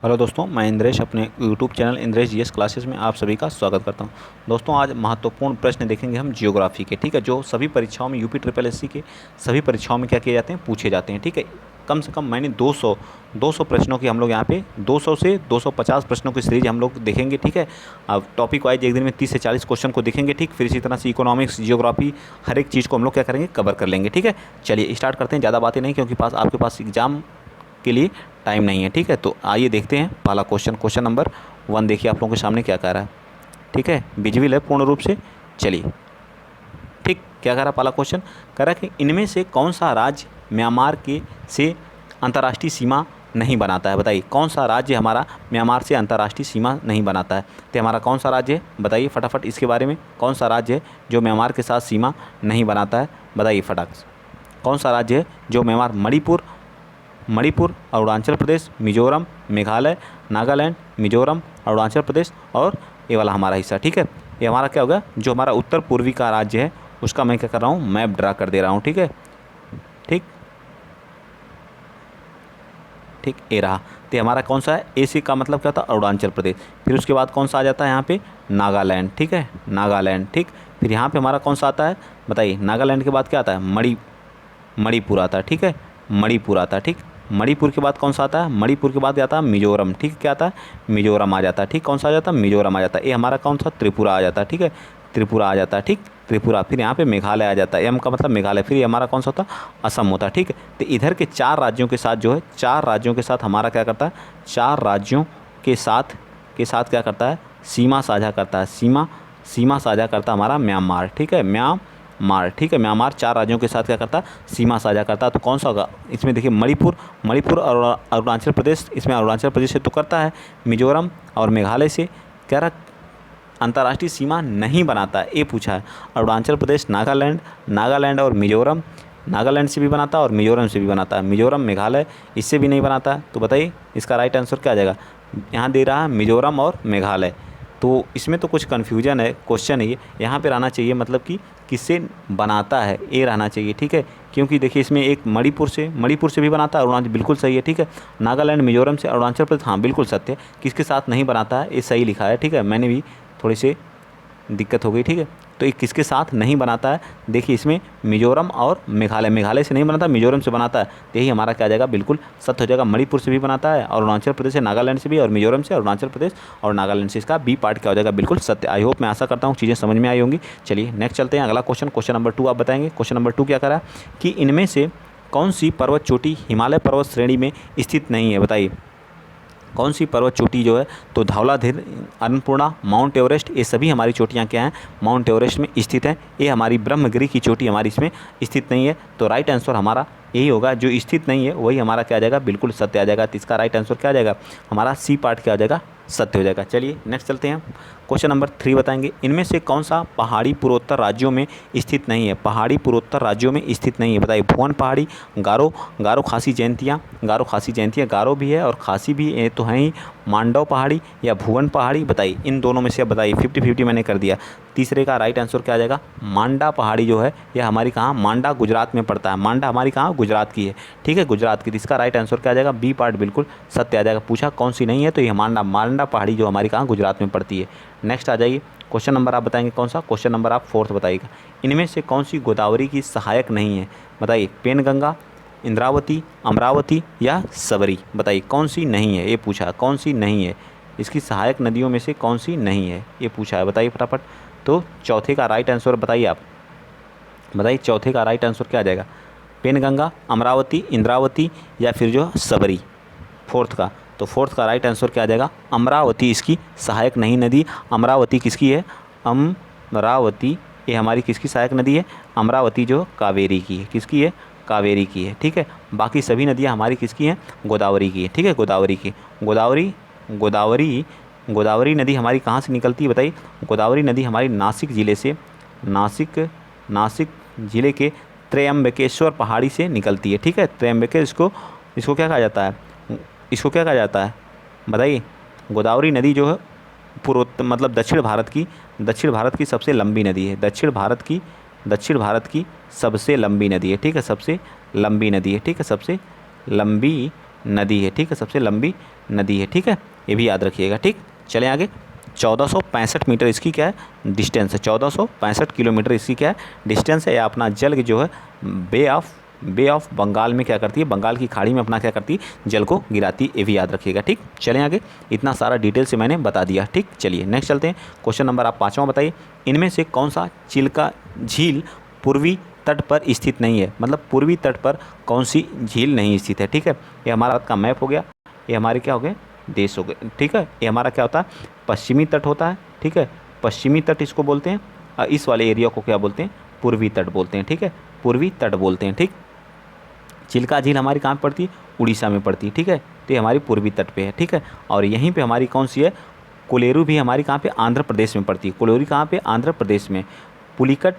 Hello दोस्तों, मैं इंद्रेश अपने YouTube channel Indresh GS classes में आप सभी का स्वागत करता हूं। दोस्तों, आज महत्वपूर्ण प्रश्न देखेंगे हम जियोग्राफी के। ठीक है, जो सभी परीक्षाओं में यूपी ट्रिपल एससी के सभी परीक्षाओं में क्या किए जाते हैं, पूछे जाते हैं। ठीक है, कम से कम मैंने 200 प्रश्नों की हम लोग यहाँ पे 200 से 250 प्रश्नों की सीरीज हम लोग देखेंगे। ठीक है, अब टॉपिक वाइज एक दिन में 30 से 40 क्वेश्चन को देखेंगे। ठीक, फिर इसी तरह से इकोनॉमिक्स, जियोग्राफी, हर एक चीज़ को हम लोग क्या करेंगे, कवर कर लेंगे। ठीक है, चलिए स्टार्ट करते हैं। ज़्यादा बातें नहीं, क्योंकि आपके पास एग्जाम के लिए टाइम नहीं है। ठीक है, तो आइए देखते हैं पहला क्वेश्चन नंबर 1। देखिए आप लोगों के सामने क्या कह रहा है। ठीक है, विजुअल है पूर्ण रूप से। चलिए, ठीक, क्या कह रहा है पहला क्वेश्चन, कह रहा है कि इनमें से कौन सा राज्य म्यांमार के से अंतर्राष्ट्रीय सीमा नहीं बनाता है। बताइए कौन सा राज्य हमारा म्यांमार से अंतर्राष्ट्रीय सीमा नहीं बनाता है। तो हमारा कौन सा राज्य है, बताइए फटाफट इसके बारे में। कौन सा राज्य है जो म्यांमार के साथ सीमा नहीं बनाता है, बताइए फटाक से। कौन सा राज्य है जो म्यांमार, मणिपुर, अरुणाचल प्रदेश, मिजोरम, मेघालय, नागालैंड, मिजोरम, अरुणाचल प्रदेश और ये वाला हमारा हिस्सा। ठीक है, ये हमारा क्या होगा, जो हमारा उत्तर पूर्वी का राज्य है उसका मैं क्या कर रहा हूँ, मैप ड्रा कर दे रहा हूँ। ठीक है, ठीक ठीक, ये रहा। तो हमारा कौन सा है, एसी का मतलब क्या था, अरुणाचल प्रदेश। फिर उसके बाद कौन सा आ जाता है यहाँ पे, नागालैंड। ठीक है, नागालैंड। ठीक, फिर यहाँ पे हमारा कौन सा आता है, बताइए। नागालैंड के बाद क्या आता है, मणिपुर आता है। ठीक है, मणिपुर आता है। ठीक, मणिपुर के बाद कौन सा आता है, मणिपुर के बाद आता है मिजोरम। ठीक, क्या आता है, मिजोरम आ जाता है। ठीक, कौन सा आ जाता है, मिजोरम आ जाता है। ये हमारा कौन सा, त्रिपुरा आ जाता है। ठीक है, त्रिपुरा आ जाता है। ठीक, त्रिपुरा। फिर यहाँ पे मेघालय आ जाता है, एम का मतलब मेघालय। फिर ये हमारा कौन सा होता है, असम होता है। ठीक है, तो इधर के 4 राज्यों के साथ जो है, 4 राज्यों के साथ हमारा क्या करता है, 4 राज्यों के साथ क्या करता है, सीमा साझा करता है। सीमा साझा करता है हमारा म्यांमार। ठीक है, ठीक है, म्यांमार 4 राज्यों के साथ क्या करता है, सीमा साझा करता है। तो कौन सा होगा इसमें, देखिए मणिपुर और अरुणाचल प्रदेश। इसमें अरुणाचल प्रदेश से तो करता है, मिजोरम और मेघालय से कह रहा अंतर्राष्ट्रीय सीमा नहीं बनाता है, ये पूछा है। अरुणाचल प्रदेश, नागालैंड और मिजोरम, नागालैंड से भी बनाता है और मिजोरम से भी बनाता है। मिजोरम, मेघालय इससे भी नहीं बनाता है। तो बताइए इसका राइट आंसर क्या आ जाएगा। यहाँ दे रहा है मिजोरम और मेघालय, तो इसमें तो कुछ कन्फ्यूजन है, क्वेश्चन है ये। यहाँ पे रहना चाहिए मतलब कि किससे बनाता है, ये रहना चाहिए। ठीक है, क्योंकि देखिए इसमें एक मणिपुर से भी बनाता है, अरुणाचल बिल्कुल सही है। ठीक है, नागालैंड, मिजोरम से, अरुणाचल प्रदेश हाँ बिल्कुल सत्य है। किसके साथ नहीं बनाता है, ये सही लिखा है। ठीक है, मैंने भी थोड़ी सी दिक्कत हो गई। ठीक है, तो ये किसके साथ नहीं बनाता है, देखिए इसमें मिजोरम और मेघालय से नहीं बनाता, मिजोरम से बनाता है। तो यही हमारा क्या जाएगा, बिल्कुल सत्य हो जाएगा। मणिपुर से भी बनाता है, और अरुणाचल प्रदेश से, नागालैंड से भी, और मिजोरम से, अरुणाचल प्रदेश और नागालैंड से। इसका बी पार्ट क्या हो जाएगा, बिल्कुल सत्य। आई होप, मैं आशा करता हूँ चीज़ें समझ में आई होंगी। चलिए नेक्स्ट चलते हैं, अगला क्वेश्चन नंबर 2 आप बताएंगे। क्वेश्चन नंबर 2 क्या करा कि इनमें से कौन सी पर्वत चोटी हिमालय पर्वत श्रेणी में स्थित नहीं है। बताइए कौन सी पर्वत चोटी जो है, तो धौलाधीर, अन्नपूर्णा, माउंट एवरेस्ट, ये सभी हमारी चोटियाँ क्या हैं, माउंट एवरेस्ट में स्थित है। ये हमारी ब्रह्मगिरी की चोटी हमारी इसमें स्थित नहीं है। तो राइट आंसर हमारा यही होगा, जो स्थित नहीं है वही हमारा क्या आ जाएगा, बिल्कुल सत्य आ जाएगा। तो इसका राइट आंसर क्या आ जाएगा, हमारा सी पार्ट क्या आ जाएगा, सत्य हो जाएगा। चलिए नेक्स्ट चलते हैं, क्वेश्चन नंबर 3 बताएंगे। इनमें से कौन सा पहाड़ी पूर्वोत्तर राज्यों में स्थित नहीं है, पहाड़ी पूर्वोत्तर राज्यों में स्थित नहीं है। बताइए भुवन पहाड़ी, गारो खासी जयंतियाँ, गारो भी है और खासी भी, ये तो हैं ही। मांडव पहाड़ी या भुवन पहाड़ी, बताइए इन दोनों में से अब बताइए। 50-50 मैंने कर दिया। तीसरे का राइट आंसर क्या आ जाएगा, मांडा पहाड़ी जो है यह हमारी कहाँ, मांडा गुजरात में पड़ता है। मांडा हमारी कहाँ, गुजरात की है। ठीक है, गुजरात की। इसका राइट आंसर क्या आ जाएगा, बी पार्ट बिल्कुल सत्य आ जाएगा। पूछा कौन सी नहीं है, तो ये मांडा पहाड़ी जो हमारी कहाँ, गुजरात में पड़ती है। नेक्स्ट आ जाइए, क्वेश्चन नंबर आप बताएंगे कौन सा, क्वेश्चन नंबर आप 4 बताइएगा। इनमें से कौन सी गोदावरी की सहायक नहीं है। बताइए पेनगंगा, इंद्रावती, अमरावती या सबरी। बताइए कौन सी नहीं है, ये पूछा कौन सी नहीं है, इसकी सहायक नदियों में से कौन सी नहीं है, ये पूछा है। बताइए फटाफट। तो चौथे का राइट आंसर बताइए आप, बताइए चौथे का राइट आंसर क्या आ जाएगा, पेनगंगा, अमरावती, इंद्रावती या फिर जो सबरी। फोर्थ का, तो फोर्थ का राइट आंसर क्या आ जाएगा, अमरावती इसकी सहायक नहीं नदी। अमरावती किसकी है, अमरावती ये हमारी किसकी सहायक नदी है, अमरावती जो कावेरी की है। किसकी है, कावेरी की है। ठीक है, बाकी सभी नदियाँ हमारी किसकी हैं, गोदावरी की है। ठीक है, गोदावरी की, गोदावरी नदी हमारी कहाँ से निकलती है, बताइए। गोदावरी नदी हमारी नासिक ज़िले से, नासिक ज़िले के त्र्यंबकेश्वर पहाड़ी से निकलती है। ठीक है, त्र्यंबकेश्वर, इसको क्या कहा जाता है, इसको क्या कहा जाता है, बताइए। गोदावरी नदी जो है पूर्वोत्तर मतलब दक्षिण भारत की सबसे लंबी नदी है। दक्षिण भारत की सबसे लंबी नदी है। ठीक है, सबसे लंबी नदी है। ठीक है, सबसे लंबी नदी है, ठीक है, सबसे लंबी नदी है, ठीक है, ये भी याद रखिएगा, ठीक। चलें आगे। 1465 मीटर इसकी क्या है डिस्टेंस है, 1465 किलोमीटर इसकी क्या है डिस्टेंस है। या अपना जल जो है बे ऑफ बंगाल में क्या करती है, बंगाल की खाड़ी में अपना क्या करती है, जल को गिराती है, ये भी याद रखिएगा, ठीक। चलें आगे, इतना सारा डिटेल से मैंने बता दिया, ठीक। चलिए नेक्स्ट चलते हैं। क्वेश्चन नंबर आप 5वां बताइए, इनमें से कौन सा चिल्का झील पूर्वी तट पर स्थित नहीं है, मतलब पूर्वी तट पर कौन सी झील नहीं स्थित है, ठीक है। ये हमारा भारत का मैप हो गया, ये हमारे क्या हो गए देश हो गए, ठीक है। ये हमारा क्या होता है पश्चिमी तट होता है, ठीक है, पश्चिमी तट इसको बोलते हैं, और इस वाले एरिया को क्या बोलते हैं पूर्वी तट बोलते हैं, ठीक है, पूर्वी तट बोलते हैं, ठीक। चिल्का झील हमारी कहाँ पे पड़ती है, उड़ीसा में पड़ती है, ठीक है, तो ये हमारी पूर्वी तट पे है, ठीक है। और यहीं पे हमारी कौन सी है कोलेरू भी हमारी कहाँ पे आंध्र प्रदेश में पड़ती है, कोलेरू कहाँ पे आंध्र प्रदेश में। पुलिकट,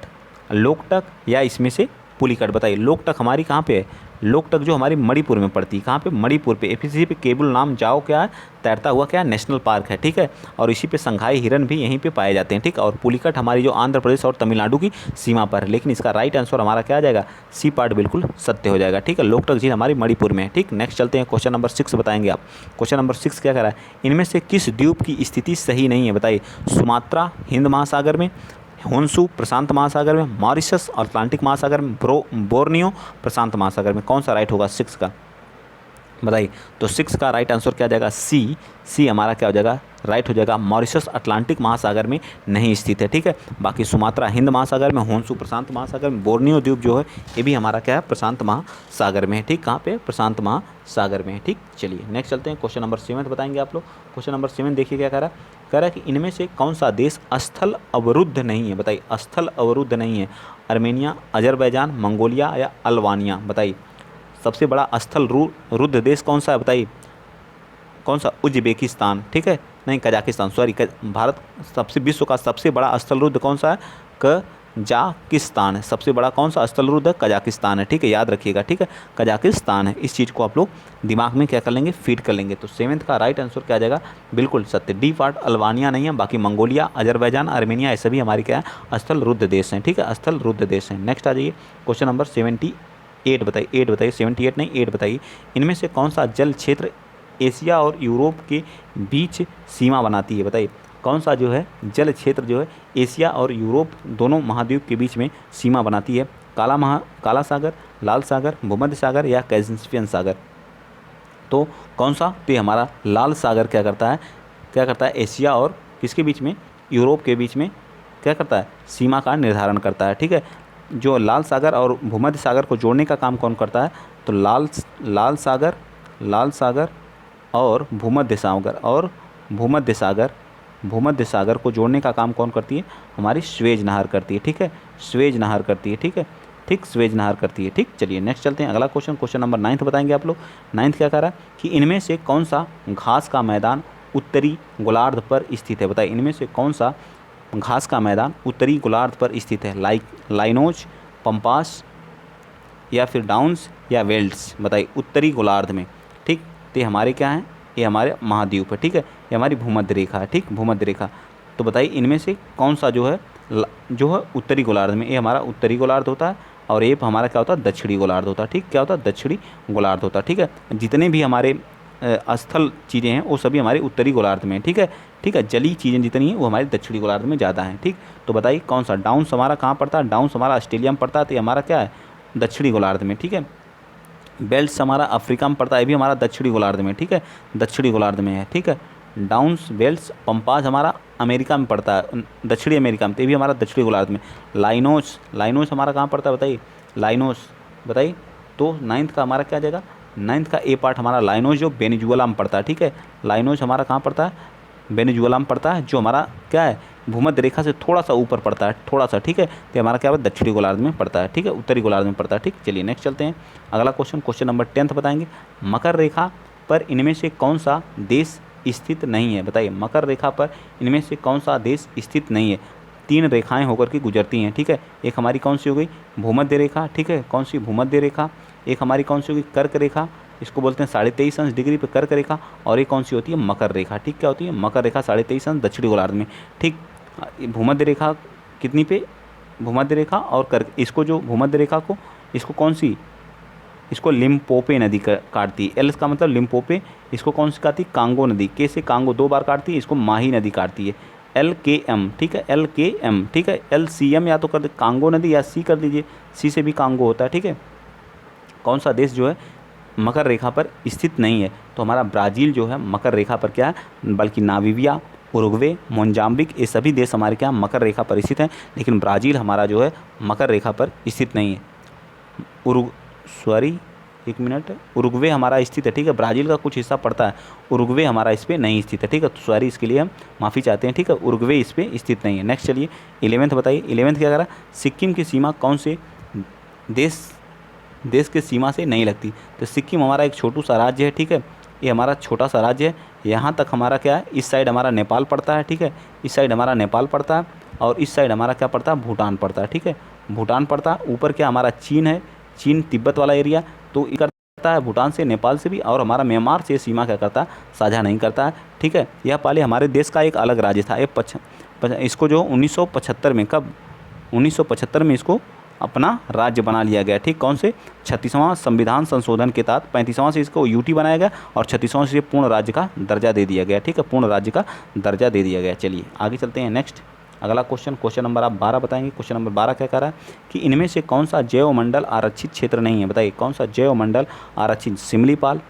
लोकटक या इसमें से पुलिकट, बताइए लोकटक हमारी कहाँ पे है, लोकटक जो हमारी मणिपुर में पड़ती है, कहाँ पे मणिपुर पे। इसी पे केबुल लाम जाओ क्या है तैरता हुआ क्या नेशनल पार्क है, ठीक है, और इसी पे संघाई हिरन भी यहीं पे पाए जाते हैं, ठीक। और पुलिकट हमारी जो आंध्र प्रदेश और तमिलनाडु की सीमा पर है, लेकिन इसका राइट आंसर हमारा क्या आ जाएगा सी पार्ट बिल्कुल सत्य हो जाएगा, ठीक है। लोकटक झील हमारी मणिपुर में है, ठीक। नेक्स्ट चलते हैं, क्वेश्चन नंबर 6 बताएंगे आप। क्वेश्चन नंबर 6 क्या कह रहा है, इनमें से किस द्वीप की स्थिति सही नहीं है, बताइए। सुमात्रा हिंद महासागर में, होन्सू प्रशांत महासागर में, मॉरिशस और अटलांटिक महासागर में, बोर्नियो प्रशांत महासागर में, कौन सा राइट होगा 6 का बताइए। तो 6 का राइट आंसर क्या आ जाएगा सी हमारा क्या हो जाएगा राइट हो जाएगा। मॉरिशस अटलांटिक महासागर में नहीं स्थित है, ठीक है। बाकी सुमात्रा हिंद महासागर में, होन्सू प्रशांत महासागर में, बोर्नियो द्वीप जो है ये भी हमारा क्या है प्रशांत महासागर में है, ठीक। कहाँ पे प्रशांत महासागर में है, ठीक। चलिए नेक्स्ट चलते हैं, क्वेश्चन नंबर 7 बताएंगे आप लोग। क्वेश्चन नंबर 7 देखिए क्या कह रहा है कि इनमें से कौन सा देश स्थल अवरुद्ध नहीं है, बताइए स्थल अवरुद्ध नहीं है। अर्मेनिया, अजरबैजान, मंगोलिया या अल्बानिया, बताइए। सबसे बड़ा स्थल रुद्ध देश कौन सा है बताइए, कौन सा उज्बेकिस्तान, ठीक है, नहीं कजाकिस्तान, सॉरी भारत सबसे विश्व का सबसे बड़ा स्थल रुद्ध कौन सा है कजाकिस्तान है, सबसे बड़ा कौन सा स्थल रुद्ध है कजाकिस्तान है, ठीक है, याद रखिएगा, ठीक है, कजाकिस्तान है। इस चीज़ को आप लोग दिमाग में क्या कर लेंगे फीड कर लेंगे। तो 7th का राइट आंसर क्या आ जाएगा बिल्कुल सत्य, डी पार्ट अल्बानिया नहीं है, बाकी मंगोलिया, अजरबैजान, आर्मेनिया ये सभी हमारी क्या है स्थल रुद्ध देश हैं, ठीक है, स्थल रुद्ध देश हैं। नेक्स्ट आ जाइए, क्वेश्चन नंबर 78 बताइए, 78 नहीं 8 बताइए। इनमें से कौन सा जल क्षेत्र एशिया और यूरोप के बीच सीमा बनाती है, बताइए। कौन सा जो है जल क्षेत्र जो है एशिया और यूरोप दोनों महाद्वीप के बीच में सीमा बनाती है। काला सागर, लाल सागर, भूमध्य सागर या कैस्पियन सागर। तो कौन सा, तो ये हमारा लाल सागर क्या करता है एशिया और किसके बीच में, यूरोप के बीच में क्या करता है सीमा का निर्धारण करता है, ठीक है। जो लाल सागर और भूमध्य सागर को जोड़ने का काम कौन करता है, तो लाल सागर और भूमध्य सागर को जोड़ने का काम कौन करती है, हमारी स्वेज नहर करती है, ठीक है, स्वेज नहर करती है, ठीक है, ठीक, स्वेज नहर करती है, ठीक। चलिए नेक्स्ट चलते हैं, अगला क्वेश्चन नंबर 9 बताएंगे आप लोग। 9 क्या कह रहा है कि इनमें से कौन सा घास का मैदान उत्तरी गोलार्ध पर स्थित है, बताइए। इनमें से कौन सा घास का मैदान उत्तरी गोलार्ध पर स्थित है, लाइनोज, पंपास या फिर डाउन्स या वेल्ड्स, बताइए उत्तरी गोलार्ध में, ठीक। तो ये हमारे क्या हैं, ये हमारे महाद्वीप है, ठीक है, ये हमारी भूमध्य रेखा है, ठीक, भूमध्य रेखा। तो बताइए इनमें से कौन सा जो है उत्तरी गोलार्ध में, ये हमारा उत्तरी गोलार्ध होता है और ये हमारा क्या होता है दक्षिणी गोलार्ध होता है, ठीक, क्या होता है दक्षिणी गोलार्ध होता है, ठीक है। जितने भी हमारे स्थल चीज़ें हैं वो सभी हमारे उत्तरी गोलार्ध में, ठीक है, ठीक है। जली चीज़ें जितनी हैं वो हमारे दक्षिणी गोलार्ध में ज़्यादा हैं, ठीक। तो बताइए कौन सा, डाउन्स हमारा कहाँ पड़ता है, डाउन्स हमारा ऑस्ट्रेलिया में पड़ता है, तो ये हमारा क्या है दक्षिणी गोलार्ध में, ठीक है। बेल्ट्स हमारा अफ्रीका में पड़ता है, ये भी हमारा दक्षिणी गोलार्ध में, ठीक है, दक्षिणी गोलार्ध में है, ठीक है। डाउन्स, बेल्ट्स, पंपास हमारा अमेरिका में पड़ता है, दक्षिणी अमेरिका में, तो ये भी हमारा दक्षिणी गोलार्ध में। लाइनोस हमारा कहाँ पड़ता है बताइए, लाइनोस बताइए। तो 9th का हमारा क्या आ जाएगा, 9th का ए पार्ट हमारा लाइनोस जो वेनेजुएला में पड़ता है, ठीक है, लाइनोस हमारा कहाँ पड़ता है वेनेजुएला में पड़ता है, जो हमारा क्या है भूमध्य रेखा से थोड़ा सा ऊपर पड़ता है, थोड़ा सा, ठीक है। तो हमारा क्या है दक्षिणी गोलार्ध में पड़ता है, ठीक है, उत्तरी गोलार्ध में पड़ता है, ठीक। चलिए नेक्स्ट चलते हैं, अगला क्वेश्चन नंबर 10 बताएंगे। मकर रेखा पर इनमें से कौन सा देश स्थित नहीं है, बताइए। मकर रेखा पर इनमें से कौन सा देश स्थित नहीं है। 3 रेखाएं होकर के गुजरती हैं, ठीक है। एक हमारी कौन सी हो गई भूमध्य रेखा, ठीक है, कौन सी भूमध्य रेखा। एक हमारी कौन सी होगी कर्क रेखा, इसको बोलते हैं 23.5 डिग्री पे कर्क रेखा। और एक कौन सी होती है मकर रेखा, ठीक, क्या होती है मकर रेखा 23.5 दक्षिणी गोलार्ध में, ठीक। भूमध्य रेखा कितनी पे, भूमध्य रेखा और कर्क, इसको जो भूमध्य रेखा को इसको कौन सी इसको लिम्पोपे नदी काटती है। एल का मतलब लिम्पोपे, इसको कौन सी काटती है? कांगो नदी। के से कांगो 2 बार काटती है, इसको माही नदी काटती है। LKM, ठीक है, LKM, ठीक है। LCM या तो कर दे कांगो नदी, या सी कर दीजिए, सी से भी कांगो होता है, ठीक है। कौन सा देश जो है मकर रेखा पर स्थित नहीं है? तो हमारा ब्राज़ील जो है मकर रेखा पर क्या है, बल्कि नामीबिया, उरुग्वे, मोजाम्बिक, ये सभी देश हमारे क्या मकर रेखा पर स्थित हैं, लेकिन ब्राज़ील हमारा जो है मकर रेखा पर स्थित नहीं है। एक मिनट, उरुग्वे हमारा स्थित है, ठीक है, ब्राज़ील का कुछ हिस्सा पड़ता है, उरुग्वे हमारा इस पर नहीं स्थित है, ठीक है। तो सॉरी, इसके लिए हम माफ़ी चाहते हैं, ठीक है, उरुग्वे इस पर स्थित नहीं है। नेक्स्ट चलिए 11th बताइए। 11th क्या करा? सिक्किम की सीमा कौन से देश के सीमा से नहीं लगती? तो सिक्किम हमारा एक छोटू सा राज्य है, ठीक है, ये हमारा छोटा सा राज्य है। यहाँ तक हमारा क्या है, इस साइड हमारा नेपाल पड़ता है, ठीक है, इस साइड हमारा नेपाल पड़ता है, और इस साइड हमारा क्या पड़ता है, भूटान पड़ता है, ठीक है, भूटान पड़ता है। ऊपर क्या हमारा चीन है, चीन तिब्बत वाला एरिया, तो ये करता है भूटान से, नेपाल से भी, और हमारा म्यांमार से सीमा क्या करता है, साझा नहीं करता है, ठीक है। यह पहले हमारे देश का एक अलग राज्य था। इसको जो 1975 में, कब 1975 में इसको अपना राज्य बना लिया गया, ठीक। कौन से? 36वां संविधान संशोधन के तहत 35वां से इसको यूटी बनाया गया, और 36वां से पूर्ण राज्य का दर्जा दे दिया गया, ठीक है, पूर्ण राज्य का दर्जा दे दिया गया। चलिए आगे चलते हैं। नेक्स्ट अगला क्वेश्चन नंबर आप 12 बताएंगे। क्वेश्चन नंबर 12 क्या कह रहा है कि इनमें से कौन सा जैवमंडल आरक्षित क्षेत्र नहीं है? बताइए कौन सा जैवमंडल आरक्षित? सिमलीपाल,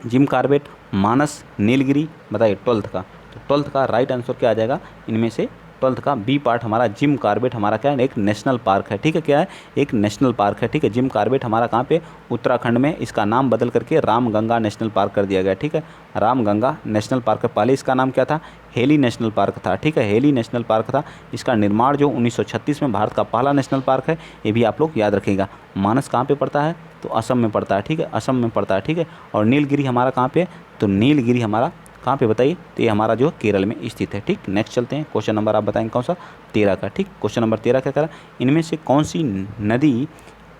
जिम कॉर्बेट, मानस, नीलगिरी। बताइए 12th का। तो 12th का राइट आंसर क्या आ जाएगा इनमें से? 12th का बी पार्ट हमारा जिम कॉर्बेट हमारा क्या है, एक नेशनल पार्क है, ठीक है, क्या है, एक नेशनल पार्क है, ठीक है। जिम कॉर्बेट हमारा कहाँ पे? उत्तराखंड में। इसका नाम बदल करके रामगंगा नेशनल पार्क कर दिया गया, ठीक है, रामगंगा नेशनल पार्क। पहले इसका नाम क्या था? हेली नेशनल पार्क था, ठीक है, हेली नेशनल पार्क था। इसका निर्माण जो 1936 में, भारत का पहला नेशनल पार्क है, ये भी आप लोग याद रखिएगा। मानस कहाँ पे पड़ता है? तो असम में पड़ता है, ठीक है, असम में पड़ता है, ठीक है। और नीलगिरी हमारा कहाँ पे? तो नीलगिरी हमारा कहाँ पे बताइए? तो ये हमारा जो केरल में स्थित है, ठीक। नेक्स्ट चलते हैं। क्वेश्चन नंबर आप बताएंगे कौन सा? 13 का, ठीक। क्वेश्चन नंबर 13 क्या करा? इनमें से कौन सी नदी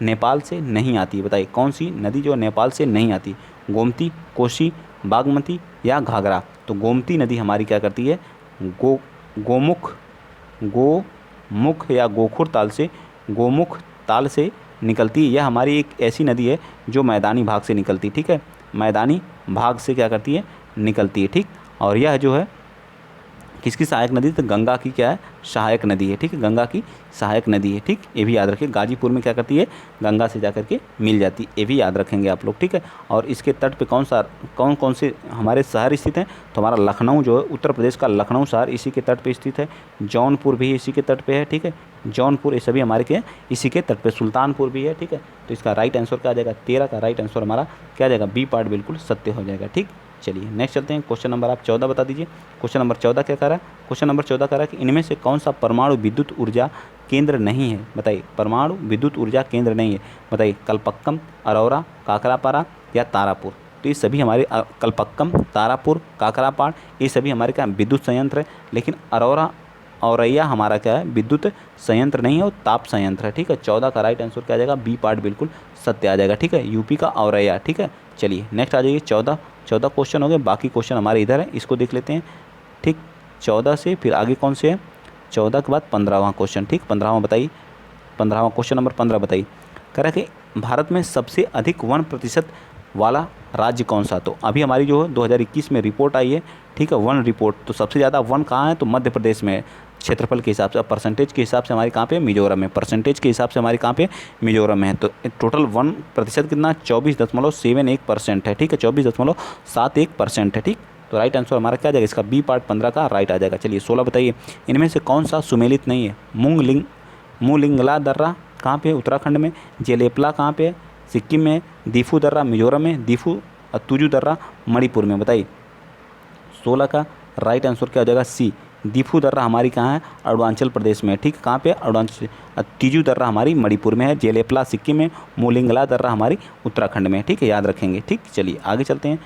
नेपाल से नहीं आती? बताइए कौन सी नदी जो नेपाल से नहीं आती? गोमती, कोसी, बागमती या घाघरा? तो गोमती नदी हमारी क्या करती है? गोमुख या गोखुर ताल से, गोमुख ताल से निकलती है। यह हमारी एक ऐसी नदी है जो मैदानी भाग से निकलती, ठीक है, मैदानी भाग से क्या करती है? निकलती है, ठीक। और यह जो है किसकी सहायक नदी? तो गंगा की क्या है? सहायक नदी है, ठीक है, गंगा की सहायक नदी है, ठीक। ये भी याद रखिए। गाजीपुर में क्या करती है? गंगा से जाकर के मिल जाती है, ये भी याद रखेंगे आप लोग, ठीक है। और इसके तट पे कौन से हमारे शहर स्थित हैं? तो हमारा लखनऊ जो है, उत्तर प्रदेश का लखनऊ शहर इसी के तट पे स्थित है। जौनपुर भी इसी के तट पे है, ठीक है, जौनपुर, ये सभी हमारे के इसी के तट पे। सुल्तानपुर भी है, ठीक है। तो इसका राइट आंसर क्या आ जाएगा? 13 का राइट आंसर हमारा क्या आ जाएगा? बी पार्ट बिल्कुल सत्य हो जाएगा, ठीक। चलिए नेक्स्ट चलते हैं। क्वेश्चन नंबर आप 14 बता दीजिए। क्वेश्चन नंबर 14 क्या कह रहा है? क्वेश्चन नंबर 14 कह रहा है कि इनमें से कौन सा परमाणु विद्युत ऊर्जा केंद्र नहीं है? बताइए परमाणु विद्युत ऊर्जा केंद्र नहीं है। बताइए कलपक्कम, अरौरा, काकरापारा या तारापुर? तो ये सभी हमारे कलपक्कम, तारापुर, काकरापाड़, ये सभी हमारे क्या विद्युत संयंत्र है, लेकिन औरैया हमारा क्या है? विद्युत संयंत्र नहीं है, और ताप संयंत्र है, ठीक है। 14 का राइट आंसर क्या आ जाएगा? बी पार्ट बिल्कुल सत्य आ जाएगा, ठीक है, यूपी का औरैया, ठीक है। चलिए नेक्स्ट आ जाइए। 14 क्वेश्चन हो गए, बाकी क्वेश्चन हमारे इधर है, इसको देख लेते हैं, ठीक। 14 से फिर आगे कौन से है? 14 के बाद 15वां क्वेश्चन, ठीक। 15वां बताइए, 15वां क्वेश्चन नंबर 15 बताइए। कह रहा है कि भारत में सबसे अधिक 1% वाला राज्य कौन सा? तो अभी हमारी जो है 2021 में रिपोर्ट आई है, ठीक है, 1 रिपोर्ट। तो सबसे ज़्यादा 1 कहाँ है? तो मध्य प्रदेश में है, क्षेत्रफल के हिसाब से। परसेंटेज के हिसाब से हमारी कहाँ पे? मिजोरम में। परसेंटेज के हिसाब से हमारी कहाँ पे? मिजोरम में है। तो टोटल 1% कितना? 24.71% है, ठीक है, 24.71% है, ठीक। तो राइट आंसर हमारा क्या आ जाएगा? इसका बी पार्ट 15 का राइट आ जाएगा। चलिए 16 बताइए। इनमें से कौन सा सुमेलित नहीं है? मुलिंगला दर्रा कहाँ पे? उत्तराखंड में। जेलेपला कहाँ पे? सिक्किम में। दीफू दर्रा मिजोरम में। दीफू तुजू दर्रा मणिपुर में। बताइए 16 का राइट आंसर क्या हो जाएगा? सी, दीफू दर्रा हमारी कहाँ है? अरुणाचल प्रदेश में, ठीक। कहाँ पे? अरुणाचल। तिजू दर्रा हमारी मणिपुर में है। जेलेपला सिक्किम में। मोलिंगला दर्रा हमारी उत्तराखंड में, ठीक है, याद रखेंगे, ठीक। चलिए आगे चलते हैं।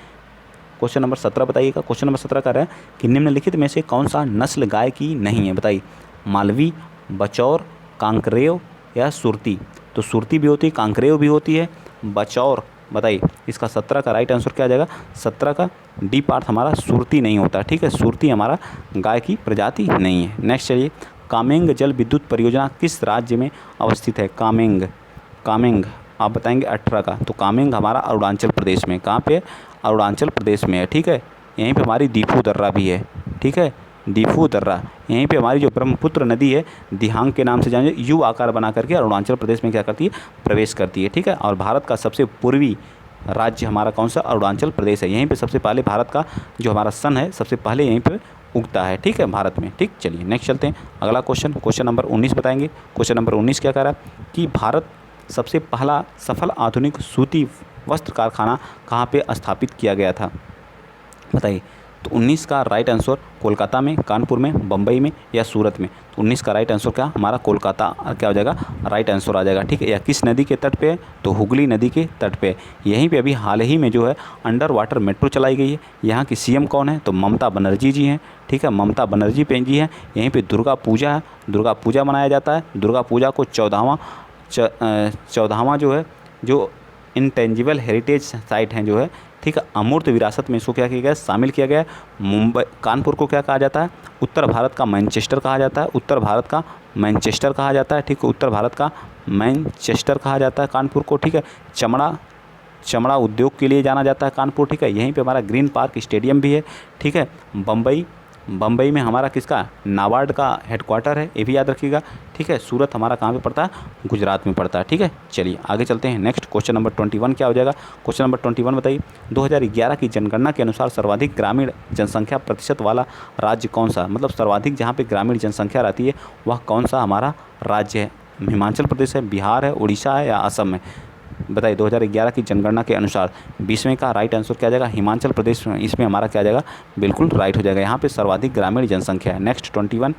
क्वेश्चन नंबर 17 बताइएगा। क्वेश्चन नंबर 17 कह रहा है कि निम्नलिखित में से कौन सा नस्ल गाय की नहीं है? बताइए मालवी, बचौर, कांकरेव या सुरती? तो सुरती भी होती है, कांकरेव भी होती है, बचौर। बताइए इसका 17 का राइट आंसर क्या आ जाएगा? 17 का डी पार्ट हमारा सुरती नहीं होता, ठीक है, सुरती हमारा गाय की प्रजाति नहीं है। नेक्स्ट चलिए। कामेंग जल विद्युत परियोजना किस राज्य में अवस्थित है? कामेंग आप बताएंगे 18 का। तो कामेंग हमारा अरुणाचल प्रदेश में, कहाँ पे है? अरुणाचल प्रदेश में है, ठीक है। यहीं पे हमारी दीफू दर्रा भी है, ठीक है, दीफू दर्रा। यहीं पे हमारी जो ब्रह्मपुत्र नदी है दिहांग के नाम से जाने, यू आकार बना करके अरुणाचल प्रदेश में क्या करती है? प्रवेश करती है, ठीक है। और भारत का सबसे पूर्वी राज्य हमारा कौन सा? अरुणाचल प्रदेश है। यहीं पे सबसे पहले भारत का जो हमारा सन है सबसे पहले यहीं पे उगता है, ठीक है, भारत में, ठीक। चलिए नेक्स्ट चलते हैं, अगला क्वेश्चन नंबर 19 बताएंगे। क्वेश्चन नंबर 19 क्या कह रहा है कि भारत सबसे पहला सफल आधुनिक सूती वस्त्र कारखाना कहाँ पे स्थापित किया गया था? बताइए। तो 19 का राइट आंसर कोलकाता में, कानपुर में, बम्बई में या सूरत में? तो 19 का राइट आंसर क्या? हमारा कोलकाता क्या हो जाएगा? राइट आंसर आ जाएगा, ठीक है। या किस नदी के तट पे है? तो हुगली नदी के तट पे। यहीं पे अभी हाल ही में जो है अंडर वाटर मेट्रो चलाई गई है। यहाँ की सीएम कौन है? तो ममता बनर्जी जी हैं, ठीक है, ममता बनर्जी जी हैं। यहीं पर दुर्गा पूजा है, दुर्गा पूजा मनाया जाता है। दुर्गा पूजा को 14वां जो है जो इंटेंजिबल हेरिटेज साइट हैं जो है, ठीक है, अमूर्त विरासत में इसको क्या किया गया? शामिल किया गया। मुंबई, कानपुर को क्या कहा जाता है? उत्तर भारत का मैनचेस्टर कहा जाता है, उत्तर भारत का मैनचेस्टर कहा जाता है, ठीक है, उत्तर भारत का मैनचेस्टर कहा जाता है कानपुर को, ठीक है। चमड़ा उद्योग के लिए जाना जाता है कानपुर, ठीक है। यहीं पे हमारा ग्रीन पार्क स्टेडियम भी है, ठीक है। बम्बई में हमारा किसका? नाबार्ड का हेडक्वार्टर है, ये भी याद रखिएगा, ठीक है। सूरत हमारा कहाँ पे पड़ता है? गुजरात में पड़ता है, ठीक है। चलिए आगे चलते हैं। नेक्स्ट क्वेश्चन नंबर 21 क्या हो जाएगा? क्वेश्चन नंबर 21 बताइए। 2011 की जनगणना के अनुसार सर्वाधिक ग्रामीण जनसंख्या प्रतिशत वाला राज्य कौन सा? मतलब सर्वाधिक जहाँ पे ग्रामीण जनसंख्या रहती है वह कौन सा हमारा राज्य है? हिमाचल प्रदेश है, बिहार है, उड़ीसा है या असम है? बताइए। 2011 की जनगणना के अनुसार 20वें का राइट आंसर क्या आ जाएगा? हिमाचल प्रदेश में, इसमें हमारा क्या आ जाएगा? बिल्कुल राइट हो जाएगा। यहाँ पे सर्वाधिक ग्रामीण जनसंख्या है। नेक्स्ट 21,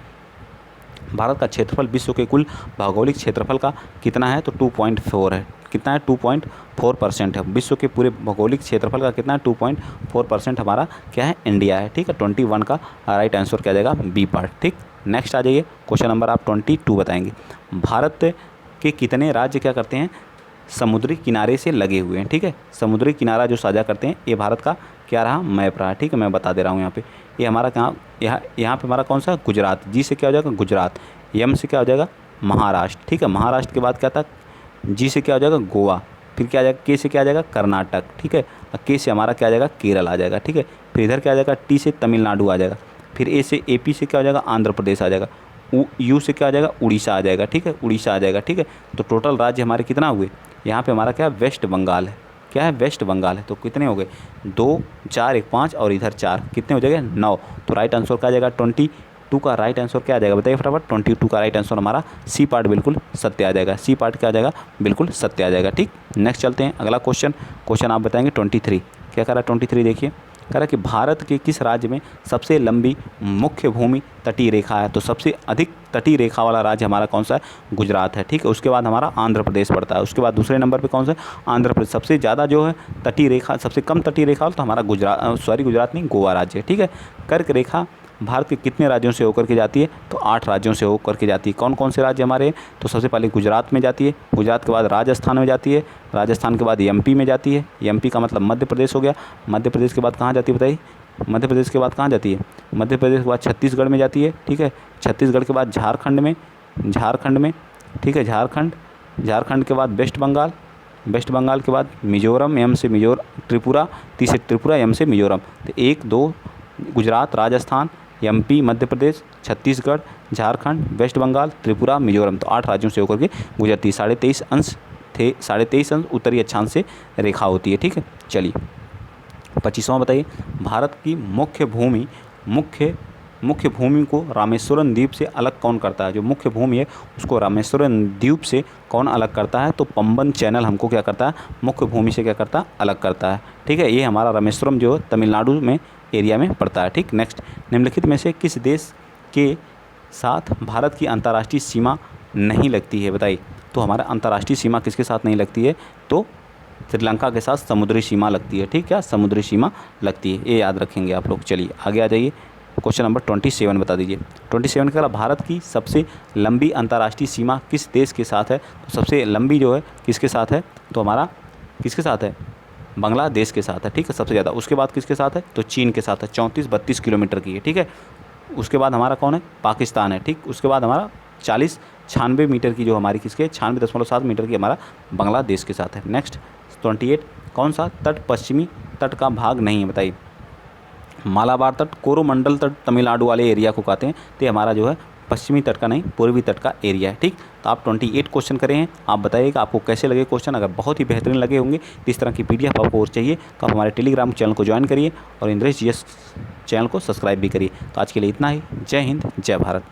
भारत का क्षेत्रफल विश्व के कुल भौगोलिक क्षेत्रफल का कितना है? तो 2.4 है। कितना है? 2.4% है। विश्व के पूरे भौगोलिक क्षेत्रफल का कितना है? 2.4% हमारा क्या है? इंडिया है, ठीक है। 21 का राइट आंसर क्या आ जाएगा? बी पार्ट, ठीक। नेक्स्ट आ जाइए, क्वेश्चन नंबर आप 22 बताएंगे। भारत के कितने राज्य क्या करते हैं? समुद्री किनारे से लगे हुए हैं, ठीक है। समुद्री किनारा जो साझा करते हैं, ये भारत का क्या रहा? मैप रहा, ठीक है। मैं बता दे रहा हूँ यहाँ पे। ये हमारा कहाँ? यहाँ पे हमारा कौन सा? गुजरात। जी से क्या हो जाएगा? गुजरात। एम से क्या हो जाएगा? महाराष्ट्र, ठीक है। महाराष्ट्र के बाद क्या था? जी से क्या हो जाएगा? गोवा। फिर क्या आ जाएगा? के से क्या आ जाएगा? कर्नाटक, ठीक है। और के से हमारा क्या आ जाएगा? केरल आ जाएगा, ठीक है। फिर इधर क्या आ जाएगा? टी से तमिलनाडु आ जाएगा। फिर ए से AP से क्या हो जाएगा? आंध्र प्रदेश आ जाएगा। यू से क्या आ जाएगा? उड़ीसा आ जाएगा, ठीक है, उड़ीसा आ जाएगा, ठीक है। तो टोटल राज्य हमारे कितना हुए? यहाँ पे हमारा क्या है? वेस्ट बंगाल है। क्या है? वेस्ट बंगाल है। तो कितने हो गए? 2, 4, 1, 5 और इधर 4, कितने हो जाएगा? 9। तो राइट आंसर क्या आ जाएगा? 22 का राइट आंसर क्या आ जाएगा? बताइए फटाफट। 22 का राइट आंसर हमारा सी पार्ट बिल्कुल सत्य आ जाएगा। सी पार्ट क्या आ जाएगा? बिल्कुल सत्य आ जाएगा, ठीक। नेक्स्ट चलते हैं, अगला क्वेश्चन आप बताएंगे 23। क्या कह रहा है 23? देखिए, कह रहा है कि भारत के किस राज्य में सबसे लंबी मुख्य भूमि तटीय रेखा है? तो सबसे अधिक तटीय रेखा वाला राज्य हमारा कौन सा है? गुजरात है, ठीक है। उसके बाद हमारा आंध्र प्रदेश पड़ता है। उसके बाद दूसरे नंबर पे कौन सा है? आंध्र प्रदेश। सबसे ज़्यादा जो है तटीय रेखा, सबसे कम तटीय रेखा तो हमारा गुजरात नहीं, गोवा राज्य है, ठीक है। कर्क रेखा भारत के कितने राज्यों से होकर के जाती है? तो 8 राज्यों से होकर के जाती है। कौन कौन से राज्य हमारे? तो सबसे पहले गुजरात में जाती है, गुजरात के बाद राजस्थान में जाती है, राजस्थान के बाद MP में जाती है, MP का मतलब मध्य प्रदेश हो गया, मध्य प्रदेश के बाद कहाँ जाती है बताइए? मध्य प्रदेश के बाद कहाँ जाती है? मध्य प्रदेश के बाद छत्तीसगढ़ में जाती है, ठीक है। छत्तीसगढ़ के बाद झारखंड में, ठीक है, झारखंड के बाद वेस्ट बंगाल के बाद मिजोरम, एम से त्रिपुरा, तीसरे त्रिपुरा, एम से मिजोरम। तो 1, 2 गुजरात, राजस्थान, MP, मध्य प्रदेश, छत्तीसगढ़, झारखंड, वेस्ट बंगाल, त्रिपुरा, मिजोरम। तो 8 राज्यों से होकर के गुजरती है। 23.5 अंश उत्तरी अक्षांश से रेखा होती है, ठीक है। चलिए 25वां बताइए। भारत की मुख्य भूमि को रामेश्वरम द्वीप से अलग कौन करता है? जो मुख्य भूमि है उसको रामेश्वरम द्वीप से कौन अलग करता है? तो पंबन चैनल हमको क्या करता है? मुख्य भूमि से क्या करता है? अलग करता है, ठीक है। ये हमारा रामेश्वरम जो तमिलनाडु में एरिया में पड़ता है, ठीक। नेक्स्ट, निम्नलिखित में से किस देश के साथ भारत की अंतर्राष्ट्रीय सीमा नहीं लगती है? बताइए। तो हमारा अंतर्राष्ट्रीय सीमा किसके साथ नहीं लगती है? तो श्रीलंका के साथ समुद्री सीमा लगती है, ठीक है, समुद्री सीमा लगती है, ये याद रखेंगे आप लोग। चलिए आगे आ जाइए, क्वेश्चन नंबर 27 बता दीजिए। 27 का भारत की सबसे लंबी अंतर्राष्ट्रीय सीमा किस देश के साथ है? तो सबसे लंबी जो है किसके साथ है? तो हमारा किसके साथ है? बांग्लादेश के साथ है, ठीक है, सबसे ज़्यादा। उसके बाद किसके साथ है? तो चीन के साथ है, 34-32 किलोमीटर की है, ठीक है। उसके बाद हमारा कौन है? पाकिस्तान है, ठीक। उसके बाद हमारा 40 96 मीटर की जो हमारी किसके 96.7 मीटर की हमारा बांग्लादेश के साथ है। नेक्स्ट 28 कौन सा तट पश्चिमी तट का भाग नहीं है, बताइए। मालाबार तट, कोरोमंडल तट तमिलनाडु वाले एरिया को कहते हैं, तो हमारा जो है पश्चिमी तट का नहीं पूर्वी तट का एरिया है। ठीक, तो आप 28 क्वेश्चन करे हैं। आप बताइएगा आपको कैसे लगे क्वेश्चन। अगर बहुत ही बेहतरीन लगे होंगे तो इस तरह की PDF आपको और चाहिए तो आप हमारे टेलीग्राम चैनल को ज्वाइन करिए और इंद्रेश GS चैनल को सब्सक्राइब भी करिए। तो आज के लिए इतना ही। जय हिंद, जय भारत।